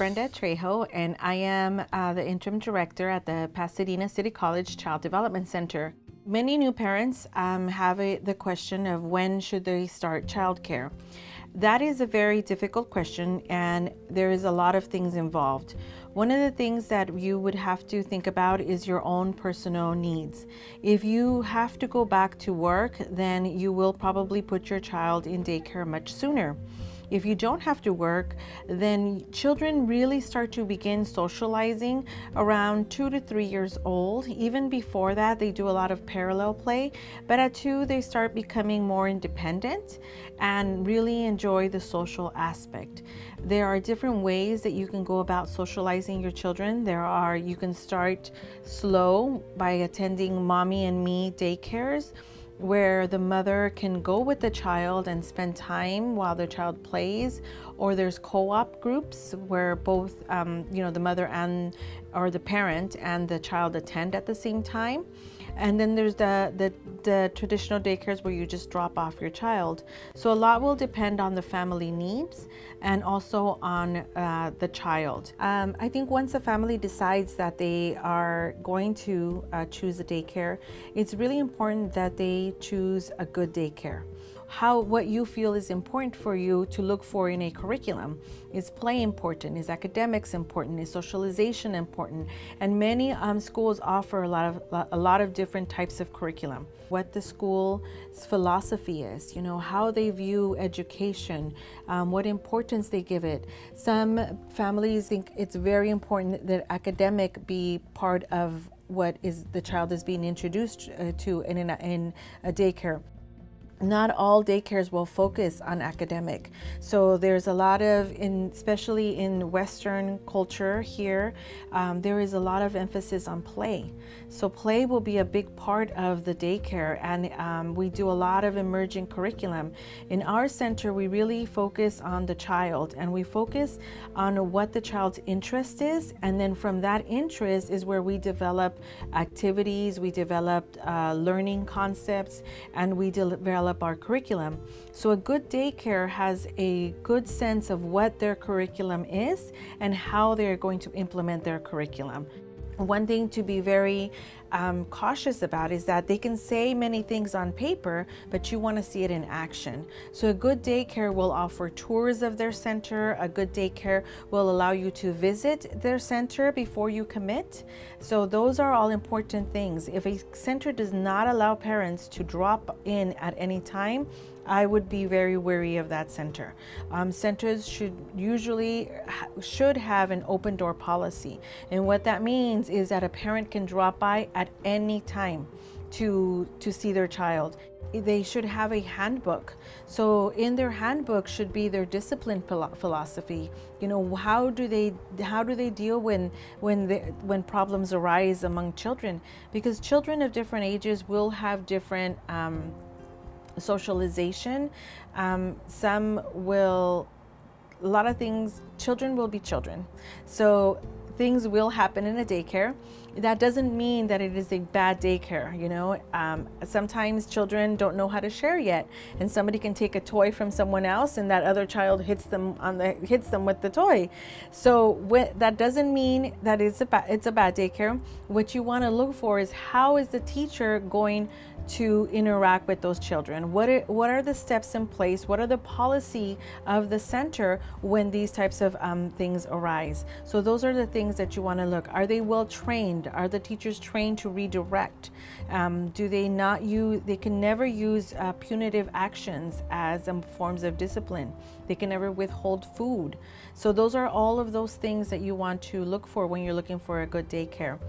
Brenda Trejo, and I am the interim director at the Pasadena City College Child Development Center. Many new parents have the question of when should they start childcare. That is a very difficult question, and there is a lot of things involved. One of the things that you would have to think about is your own personal needs. If you have to go back to work, then you will probably put your child in daycare much sooner. If you don't have to work, then children really start to begin socializing around 2 to 3 years old. Even before that, they do a lot of parallel play, but at 2, they start becoming more independent and really enjoy the social aspect. There are different ways that you can go about socializing your children. You can start slow by attending mommy and me daycares, where the mother can go with the child and spend time while the child plays, or there's co-op groups where both the mother or the parent and the child attend at the same time. And then there's the traditional daycares where you just drop off your child. So a lot will depend on the family needs and also on the child. I think once a family decides that they are going to choose a daycare, it's really important that they choose a good daycare. What you feel is important for you to look for in a curriculum. Is play important? Is academics important? Is socialization important? And many schools offer a lot of different types of curriculum. What the school's philosophy is, how they view education, what importance they give it. Some families think it's very important that academic be part of what the child is being introduced to in a daycare. Not all daycares will focus on academic. So there's a lot of, especially in Western culture here, there is a lot of emphasis on play. So play will be a big part of the daycare, and we do a lot of emerging curriculum. In our center, we really focus on the child, and we focus on what the child's interest is, and then from that interest is where we develop activities, we develop learning concepts, and we develop our curriculum. So a good daycare has a good sense of what their curriculum is and how they're going to implement their curriculum. One thing to be very cautious about is that they can say many things on paper, but you want to see it in action. So a good daycare will offer tours of their center. A good daycare will allow you to visit their center before you commit. So those are all important things. If a center does not allow parents to drop in at any time, I would be very wary of that center. Centers should have an open door policy. And what that means is that a parent can drop by at any time to see their child. They should have a handbook. So in their handbook should be their discipline philosophy. How do they deal when problems arise among children? Because children of different ages will have different socialization. A lot of things, children will be children. So things will happen in a daycare. That doesn't mean that it is a bad daycare. Sometimes children don't know how to share yet, and somebody can take a toy from someone else, and that other child hits them with the toy. So that doesn't mean that it's a bad daycare. What you want to look for is how is the teacher going to interact with those children? What are the steps in place? What are the policy of the center when these types of things arise? So those are the things that you want to look. Are they well trained? Are the teachers trained to redirect? They can never use punitive actions as forms of discipline. They can never withhold food. So those are all of those things that you want to look for when you're looking for a good daycare.